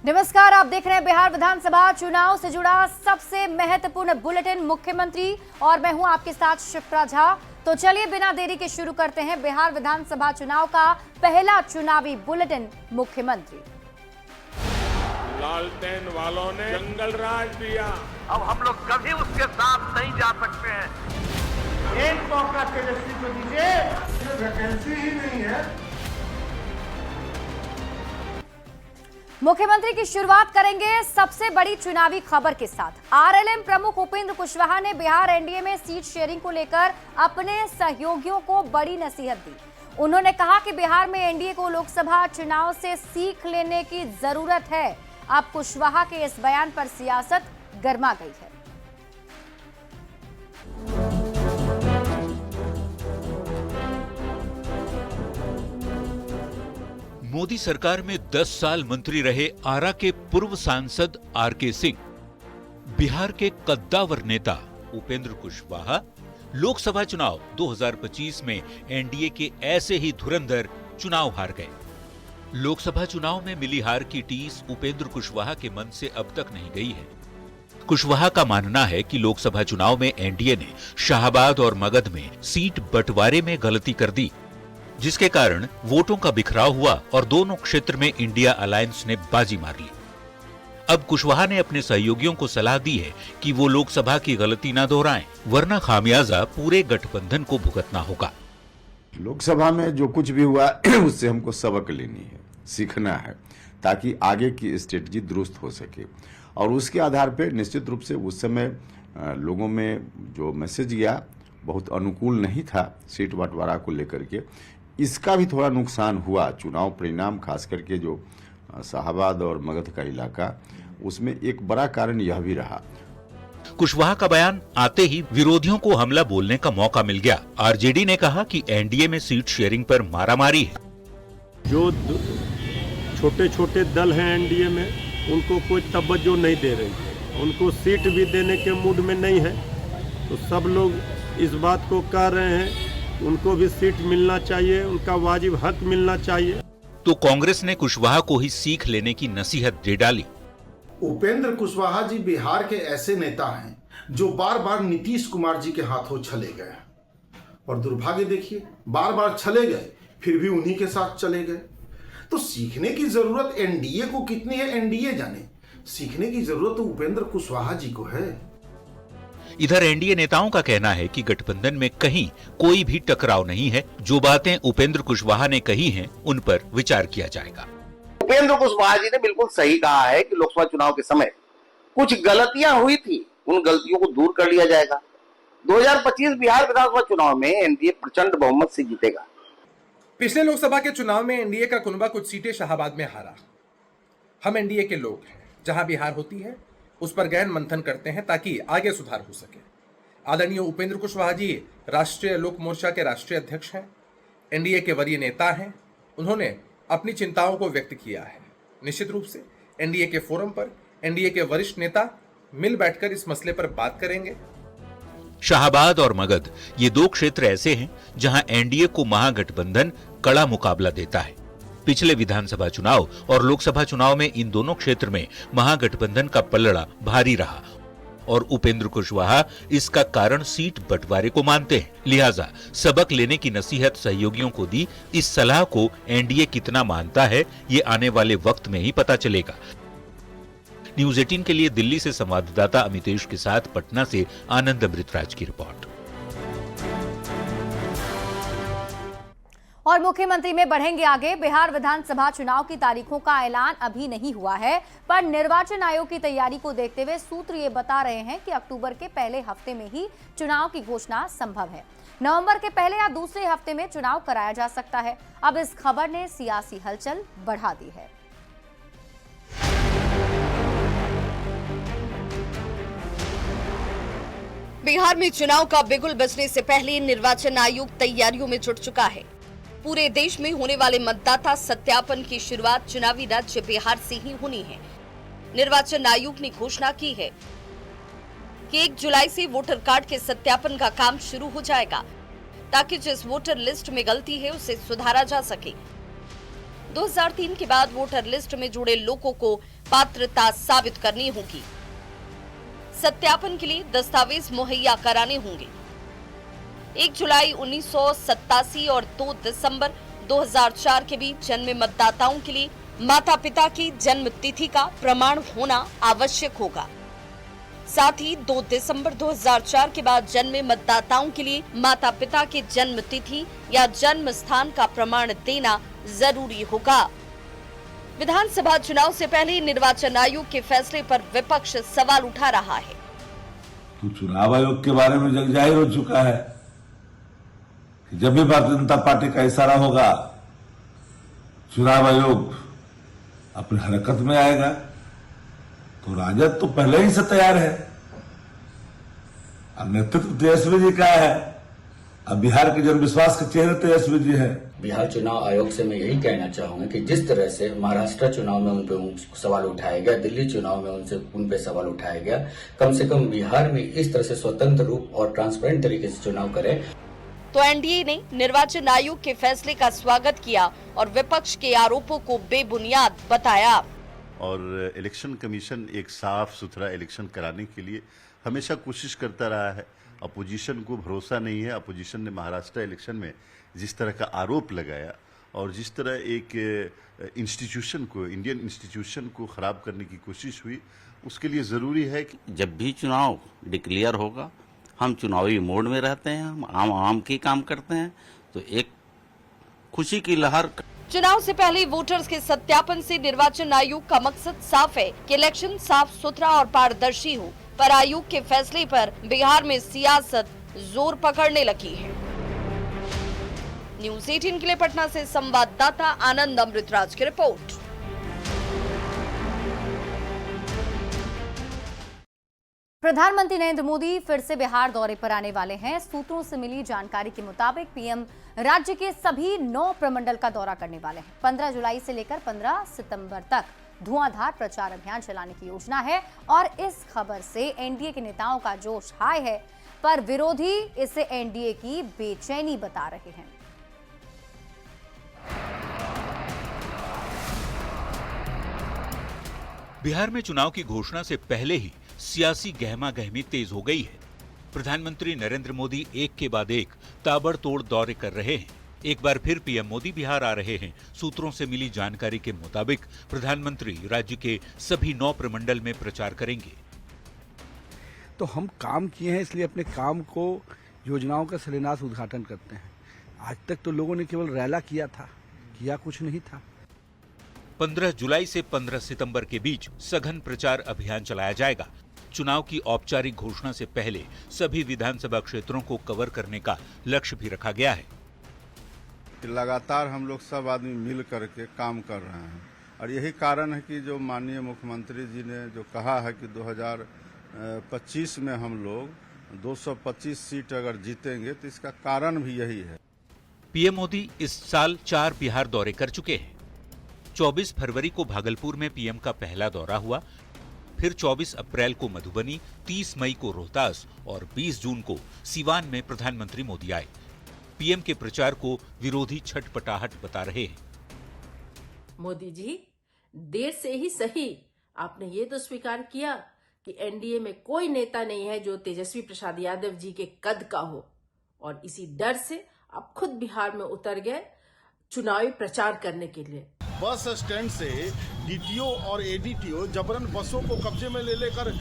नमस्कार, आप देख रहे हैं बिहार विधानसभा चुनाव से जुड़ा सबसे महत्वपूर्ण बुलेटिन मुख्यमंत्री और मैं हूं आपके साथ शिप्रा झा। तो चलिए बिना देरी के शुरू करते हैं बिहार विधानसभा चुनाव का पहला चुनावी बुलेटिन मुख्यमंत्री। लालटेन वालों ने जंगल राज दिया, अब हम लोग कभी उसके साथ नहीं जा सकते हैं। एक मौका तेजस्वी को दीजिए, वैकेंसी ही नहीं है। मुख्यमंत्री की शुरुआत करेंगे सबसे बड़ी चुनावी खबर के साथ। आरएलएम प्रमुख उपेंद्र कुशवाहा ने बिहार एनडीए में सीट शेयरिंग को लेकर अपने सहयोगियों को बड़ी नसीहत दी। उन्होंने कहा कि बिहार में एनडीए को लोकसभा चुनाव से सीख लेने की जरूरत है। अब कुशवाहा के इस बयान पर सियासत गर्मा गई है। मोदी सरकार में 10 साल मंत्री रहे आरा के पूर्व सांसद आरके सिंह, बिहार के कद्दावर नेता उपेंद्र कुशवाहा लोकसभा चुनाव 2025 में एनडीए के ऐसे ही धुरंधर चुनाव हार गए। लोकसभा चुनाव में मिली हार की टीस उपेंद्र कुशवाहा के मन से अब तक नहीं गई है। कुशवाहा का मानना है कि लोकसभा चुनाव में एनडीए ने शाहबाद और मगध में सीट बंटवारे में गलती कर दी, जिसके कारण वोटों का बिखराव हुआ और दोनों क्षेत्र में इंडिया अलायंस ने बाजी मार ली। अब कुशवाहा ने अपने सहयोगियों को सलाह दी है कि वो लोकसभा की गलती न दोहराएं, वरना खामियाजा पूरे गठबंधन को भुगतना होगा। लोकसभा में जो कुछ भी हुआ उससे हमको सबक लेनी है, सीखना है, ताकि आगे की स्ट्रेटजी दुरुस्त हो सके। और उसके आधार पर निश्चित रूप से उस समय लोगों में जो मैसेज गया बहुत अनुकूल नहीं था सीट बंटवारा को लेकर के। इसका भी थोड़ा नुकसान हुआ। चुनाव परिणाम खास करके जो शाहबाद और मगध का इलाका, उसमें एक बड़ा कारण यह भी रहा। कुशवाहा का बयान आते ही विरोधियों को हमला बोलने का मौका मिल गया। आरजेडी ने कहा कि एनडीए में सीट शेयरिंग पर मारामारी है। जो छोटे छोटे दल हैं एनडीए में, उनको कोई तवज्जो नहीं दे रही, उनको सीट भी देने के मूड में नहीं है। तो सब लोग इस बात को कह रहे हैं उनको भी सीट मिलना चाहिए, उनका वाजिब हक मिलना चाहिए। तो कांग्रेस ने कुशवाहा को ही सीख लेने की नसीहत दे डाली। उपेंद्र कुशवाहा जी बिहार के ऐसे नेता हैं जो बार बार नीतीश कुमार जी के हाथों चले गए, और दुर्भाग्य देखिए बार बार चले गए फिर भी उन्हीं के साथ चले गए। तो सीखने की जरूरत एनडीए को कितनी है एनडीए जाने, सीखने की जरूरत तो उपेंद्र कुशवाहा जी को है। इधर एनडीए नेताओं का कहना है कि गठबंधन में कहीं कोई भी टकराव नहीं है। जो बातें उपेंद्र कुशवाहा ने कही हैं, उन पर विचार किया जाएगा। उपेंद्र कुशवाहा जी ने बिल्कुल सही कहा है कि लोकसभा चुनाव के समय कुछ गलतियां हुई थी, उन गलतियों को दूर कर लिया जाएगा। 2025 बिहार विधानसभा चुनाव में एनडीए प्रचंड बहुमत से जीतेगा। पिछले लोकसभा के चुनाव में एनडीए का कुनबा कुछ सीटें शाहबाद में हारा। हम एनडीए के लोग हैं, जहां भी हार होती है उस पर गहन मंथन करते हैं ताकि आगे सुधार हो सके। आदरणीय उपेंद्र कुशवाहा जी राष्ट्रीय लोक मोर्चा के राष्ट्रीय अध्यक्ष हैं, एनडीए के वरीय नेता हैं। उन्होंने अपनी चिंताओं को व्यक्त किया है। निश्चित रूप से एनडीए के फोरम पर एनडीए के वरिष्ठ नेता मिल बैठकर इस मसले पर बात करेंगे। शाहबाद और मगध ये दो क्षेत्र ऐसे हैं जहां एनडीए को महागठबंधन कड़ा मुकाबला देता है। पिछले विधानसभा चुनाव और लोकसभा चुनाव में इन दोनों क्षेत्र में महागठबंधन का पलड़ा भारी रहा और उपेंद्र कुशवाहा इसका कारण सीट बंटवारे को मानते हैं। लिहाजा सबक लेने की नसीहत सहयोगियों को दी। इस सलाह को एनडीए कितना मानता है, ये आने वाले वक्त में ही पता चलेगा। न्यूज 18 के लिए दिल्ली से संवाददाता अमितेश के साथ पटना से आनंद अमृतराज की रिपोर्ट। और मुख्यमंत्री में बढ़ेंगे आगे। बिहार विधानसभा चुनाव की तारीखों का ऐलान अभी नहीं हुआ है, पर निर्वाचन आयोग की तैयारी को देखते हुए सूत्र ये बता रहे हैं कि अक्टूबर के पहले हफ्ते में ही चुनाव की घोषणा संभव है। नवंबर के पहले या दूसरे हफ्ते में चुनाव कराया जा सकता है। अब इस खबर ने सियासी हलचल बढ़ा दी है। बिहार में चुनाव का बिगुल बजने से पहले निर्वाचन आयोग तैयारियों में जुट चुका है। पूरे देश में होने वाले मतदाता सत्यापन की शुरुआत चुनावी राज्य बिहार से ही होनी है। निर्वाचन आयोग ने घोषणा की है कि 1 जुलाई से वोटर कार्ड के सत्यापन का काम शुरू हो जाएगा, ताकि जिस वोटर लिस्ट में गलती है उसे सुधारा जा सके। 2003 के बाद वोटर लिस्ट में जुड़े लोगों को पात्रता साबित करनी होगी। सत्यापन के लिए दस्तावेज मुहैया कराने होंगे। 1 जुलाई 1987 और 2 दिसंबर 2004 के बीच जन्मे मतदाताओं के लिए माता पिता की जन्म तिथि का प्रमाण होना आवश्यक होगा। साथ ही 2 दिसंबर 2004 के बाद जन्मे मतदाताओं के लिए माता पिता की जन्म तिथि या जन्म स्थान का प्रमाण देना जरूरी होगा। विधानसभा चुनाव से पहले निर्वाचन आयोग के फैसले पर विपक्ष सवाल उठा रहा है। तो चुनाव आयोग के बारे में जग जाहिर हो चुका है कि जब भी भारतीय जनता पार्टी का इशारा होगा चुनाव आयोग अपनी हरकत में आएगा। तो राजद तो पहले ही से तैयार है। अब नेतृत्व तेजस्वी जी का है। अब बिहार के जनविश्वास के चेहरे तेजस्वी जी है। बिहार चुनाव आयोग से मैं यही कहना चाहूंगा कि जिस तरह से महाराष्ट्र चुनाव में उन पे सवाल उठाया गया, दिल्ली चुनाव में उन पे सवाल उठाया गया, कम से कम बिहार में इस तरह से स्वतंत्र रूप और ट्रांसपेरेंट तरीके से चुनाव करें। तो एनडीए ने निर्वाचन आयोग के फैसले का स्वागत किया और विपक्ष के आरोपों को बेबुनियाद बताया। और इलेक्शन कमीशन एक साफ सुथरा इलेक्शन कराने के लिए हमेशा कोशिश करता रहा है। अपोजिशन को भरोसा नहीं है। अपोजिशन ने महाराष्ट्र इलेक्शन में जिस तरह का आरोप लगाया और जिस तरह एक इंस्टीट्यूशन को, इंडियन इंस्टीट्यूशन को खराब करने की कोशिश हुई, उसके लिए ज़रूरी है कि जब भी चुनाव डिक्लेयर होगा हम चुनावी मोड में रहते हैं, हम आम के काम करते हैं, तो एक खुशी की लहर। चुनाव से पहले वोटर्स के सत्यापन से निर्वाचन आयोग का मकसद साफ है कि इलेक्शन साफ सुथरा और पारदर्शी हो, पर आयोग के फैसले पर बिहार में सियासत जोर पकड़ने लगी है। न्यूज़ 18 के लिए पटना से संवाददाता आनंद अमृतराज की रिपोर्ट। प्रधानमंत्री नरेंद्र मोदी फिर से बिहार दौरे पर आने वाले हैं। सूत्रों से मिली जानकारी के मुताबिक पीएम राज्य के सभी 9 प्रमंडल का दौरा करने वाले हैं। 15 जुलाई से लेकर 15 सितंबर तक धुआंधार प्रचार अभियान चलाने की योजना है और इस खबर से एनडीए के नेताओं का जोश हाई है, पर विरोधी इसे एनडीए की बेचैनी बता रहे हैं। बिहार में चुनाव की घोषणा से पहले ही सियासी गहमागहमी तेज हो गई है। प्रधानमंत्री नरेंद्र मोदी एक के बाद एक ताबड़तोड़ दौरे कर रहे हैं। एक बार फिर पीएम मोदी बिहार आ रहे हैं। सूत्रों से मिली जानकारी के मुताबिक प्रधानमंत्री राज्य के सभी 9 प्रमंडल में प्रचार करेंगे। तो हम काम किए हैं, इसलिए अपने काम को, योजनाओं का शिलान्यास उद्घाटन करते हैं। आज तक तो लोगों ने केवल रैला किया था, किया कुछ नहीं था। 15 जुलाई से 15 सितंबर के बीच सघन प्रचार अभियान चलाया जाएगा। चुनाव की औपचारिक घोषणा से पहले सभी विधानसभा क्षेत्रों को कवर करने का लक्ष्य भी रखा गया है। लगातार हम लोग सब आदमी मिल करके काम कर रहे हैं और यही कारण है कि जो माननीय मुख्यमंत्री जी ने जो कहा है कि 2025 में हम लोग 225 सीट अगर जीतेंगे, तो इसका कारण भी यही है। पीएम मोदी इस साल 4 बिहार दौरे कर चुके हैं। 24 फरवरी को भागलपुर में पीएम का पहला दौरा हुआ, फिर 24 अप्रैल को मधुबनी, 30 मई को रोहतास और 20 जून को सीवान में प्रधानमंत्री मोदी आए। पीएम के प्रचार को विरोधी छटपटाहट बता रहे हैं। मोदी जी, देर से ही सही आपने ये तो स्वीकार किया कि एनडीए में कोई नेता नहीं है जो तेजस्वी प्रसाद यादव जी के कद का हो, और इसी डर से आप खुद बिहार में उतर गए चुनावी प्रचार करने के लिए। बस स्टैंड से डीटीओ और एडीटीओ जबरन बसों को कब्जे में ले लेकर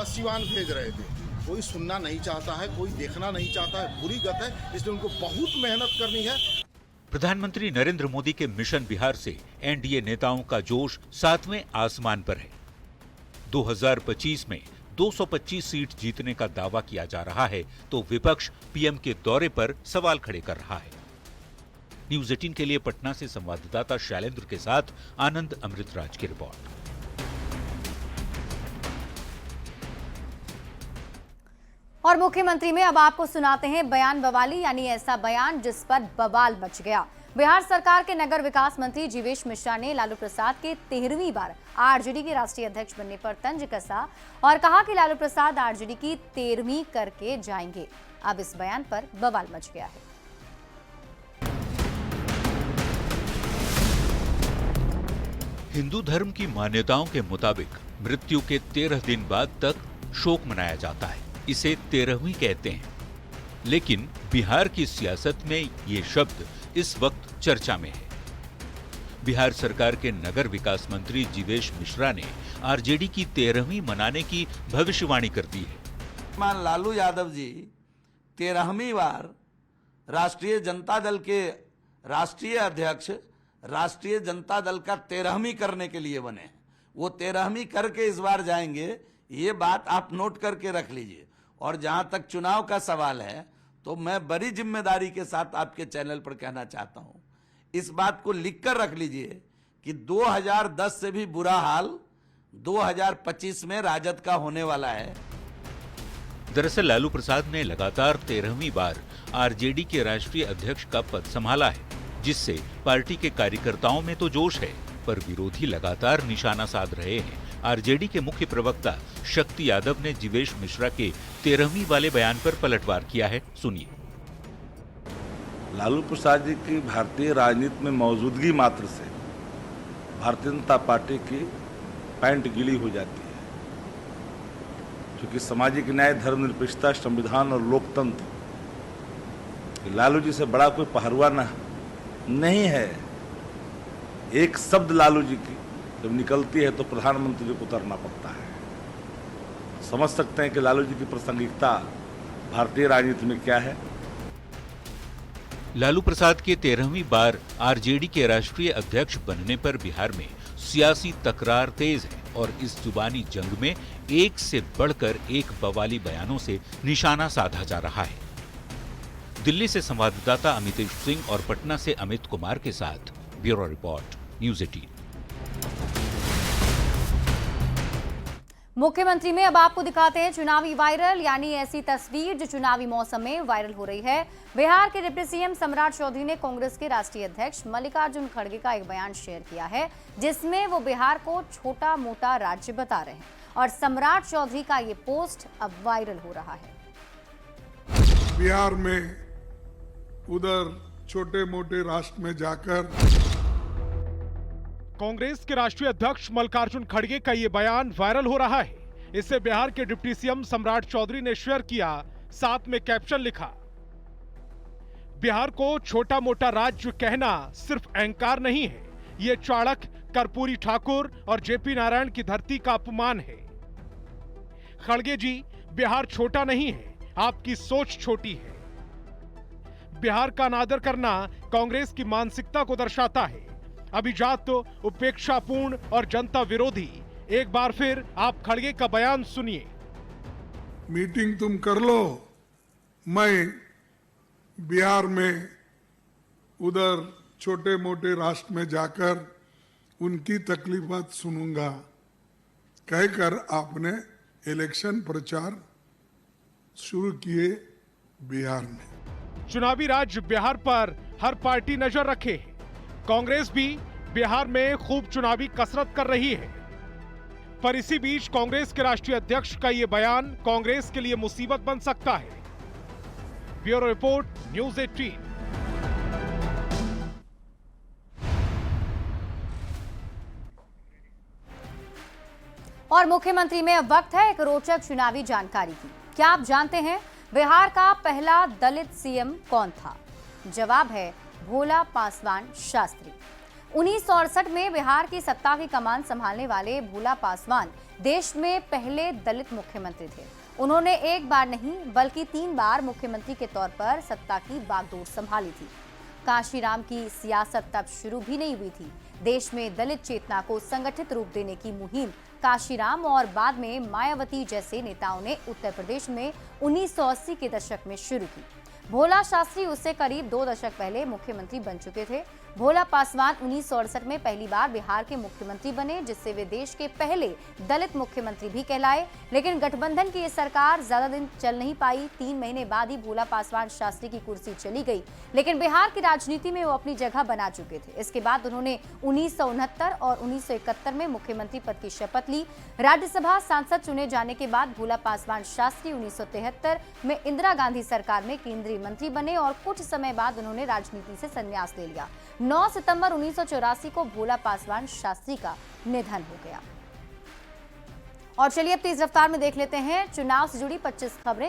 सिवान भेज रहे थे। कोई सुनना नहीं चाहता है, कोई देखना नहीं चाहता है, बुरी गत है, इसलिए उनको बहुत मेहनत करनी है। प्रधानमंत्री नरेंद्र मोदी के मिशन बिहार से एनडीए नेताओं का जोश 7वें आसमान पर है। 2025 में 225 सीट जीतने का दावा किया जा रहा है, तो विपक्ष पीएम के दौरे पर सवाल खड़े कर रहा है। न्यूज़ 18 के लिए पटना से संवाददाता शैलेंद्र के साथ आनंद अमृतराज की रिपोर्ट। और मुख्यमंत्री में अब आपको सुनाते हैं बयान बवाली, यानी ऐसा बयान जिस पर बवाल मच गया। बिहार सरकार के नगर विकास मंत्री जीवेश मिश्रा ने लालू प्रसाद के 13वीं बार आरजेडी के राष्ट्रीय अध्यक्ष बनने पर तंज कसा और कहा कि लालू प्रसाद आरजेडी की 13वीं करके जाएंगे। अब इस बयान पर बवाल मच गया है। हिंदू धर्म की मान्यताओं के मुताबिक मृत्यु के 13 दिन बाद तक शोक मनाया जाता है। इसे 13वीं कहते हैं। लेकिन बिहार की सियासत में ये शब्द इस वक्त चर्चा में है। बिहार सरकार के नगर विकास मंत्री जीवेश मिश्रा ने आरजेडी की 13वीं मनाने की भविष्यवाणी कर दी है। मान लालू यादव जी 13वीं बार राष्ट्रीय जनता दल के राष्ट्रीय अध्यक्ष राष्ट्रीय जनता दल का 13वीं करने के लिए बने। वो 13वीं करके इस बार जाएंगे, ये बात आप नोट करके रख लीजिए। और जहां तक चुनाव का सवाल है तो मैं बड़ी जिम्मेदारी के साथ आपके चैनल पर कहना चाहता हूं, इस बात को लिखकर रख लीजिए कि 2010 से भी बुरा हाल 2025 में राजद का होने वाला है। दरअसल लालू प्रसाद ने लगातार 13वीं बार आरजेडी के राष्ट्रीय अध्यक्ष का पद संभाला है, जिससे पार्टी के कार्यकर्ताओं में तो जोश है, पर विरोधी लगातार निशाना साध रहे हैं। आरजेडी के मुख्य प्रवक्ता शक्ति यादव ने जीवेश मिश्रा के 13वीं वाले बयान पर पलटवार किया है। सुनिए। लालू प्रसाद जी की भारतीय राजनीति में मौजूदगी मात्र से भारतीय जनता पार्टी की पैंट गीली हो जाती है, क्योंकि सामाजिक न्याय, धर्मनिरपेक्षता, संविधान और लोकतंत्र लालू जी से बड़ा कोई पहलवान नहीं है। एक शब्द लालू जी की जब निकलती है तो प्रधानमंत्री जी को उतरना पड़ता है। समझ सकते हैं कि लालू जी की प्रासंगिकता भारतीय राजनीति में क्या है। लालू प्रसाद के 13वीं बार आरजेडी के राष्ट्रीय अध्यक्ष बनने पर बिहार में सियासी तकरार तेज है और इस जुबानी जंग में एक से बढ़कर एक बवाली बयानों से निशाना साधा जा रहा है। दिल्ली से संवाददाता अमितेश सिंह और पटना से अमित कुमार के साथ ब्यूरो रिपोर्ट, न्यूज़ 18। मुख्यमंत्री में अब आपको दिखाते हैं चुनावी वायरल, यानी ऐसी तस्वीर जो चुनावी मौसम में वायरल हो रही है। बिहार के डिप्टी सीएम सम्राट चौधरी ने कांग्रेस के राष्ट्रीय अध्यक्ष मल्लिकार्जुन खड़गे का एक बयान शेयर किया है, जिसमें वो बिहार को छोटा मोटा राज्य बता रहे हैं और सम्राट चौधरी का ये पोस्ट अब वायरल हो रहा है। बिहार में उधर छोटे मोटे राष्ट्र में जाकर कांग्रेस के राष्ट्रीय अध्यक्ष मल्लिकार्जुन खड़गे का ये बयान वायरल हो रहा है। इसे बिहार के डिप्टी सीएम सम्राट चौधरी ने शेयर किया, साथ में कैप्शन लिखा, बिहार को छोटा मोटा राज्य कहना सिर्फ अहंकार नहीं है, ये चाणक्य, कर्पूरी ठाकुर और जेपी नारायण की धरती का अपमान है। खड़गे जी, बिहार छोटा नहीं है, आपकी सोच छोटी है। बिहार का अनादर करना कांग्रेस की मानसिकता को दर्शाता है। अभिजात, उपेक्षापूर्ण और जनता विरोधी। एक बार फिर आप खड़गे का बयान सुनिए। मीटिंग तुम कर लो, मैं बिहार में उधर छोटे मोटे राष्ट्र में जाकर उनकी तकलीफात सुनूंगा, कहकर आपने इलेक्शन प्रचार शुरू किए बिहार में। चुनावी राज्य बिहार पर हर पार्टी नजर रखे है। कांग्रेस भी बिहार में खूब चुनावी कसरत कर रही है, पर इसी बीच कांग्रेस के राष्ट्रीय अध्यक्ष का यह बयान कांग्रेस के लिए मुसीबत बन सकता है। Bureau report, news 18। और मुख्यमंत्री में अब वक्त है एक रोचक चुनावी जानकारी की। क्या आप जानते हैं बिहार का पहला दलित सीएम कौन था? जवाब है भोला पासवान शास्त्री। 1968 में बिहार की सत्ता की कमान संभालने वाले भोला पासवान देश में पहले दलित मुख्यमंत्री थे। उन्होंने एक बार नहीं बल्कि 3 बार मुख्यमंत्री के तौर पर सत्ता की बागडोर संभाली थी। काशीराम की सियासत तब शुरू भी नहीं हुई थी। देश में दलित चेतना को संगठित रूप देने की मुहिम काशीराम और बाद में मायावती जैसे नेताओं ने उत्तर प्रदेश में 1980 के दशक में शुरू की। भोला शास्त्री उससे करीब 2 दशक पहले मुख्यमंत्री बन चुके थे। भोला पासवान 1968 में पहली बार बिहार के मुख्यमंत्री बने, जिससे वे देश के पहले दलित मुख्यमंत्री भी कहलाए। लेकिन गठबंधन की ये सरकार ज्यादा दिन चल नहीं पाई। 3 महीने बाद ही भोला पासवान शास्त्री की कुर्सी चली गई, लेकिन बिहार की राजनीति में वो अपनी जगह बना चुके थे। इसके बाद उन्होंने 1969 और 1971 में मुख्यमंत्री पद की शपथ ली। राज्यसभा सांसद चुने जाने के बाद भोला पासवान शास्त्री 1973 में इंदिरा गांधी सरकार में केंद्रीय मंत्री बने और कुछ समय बाद उन्होंने राजनीति से संन्यास ले लिया। 9 सितंबर 1984 को भोला पासवान शास्त्री का निधन हो गया। और चलिए अब तेज रफ्तार में देख लेते हैं चुनाव से जुड़ी 25 खबरें।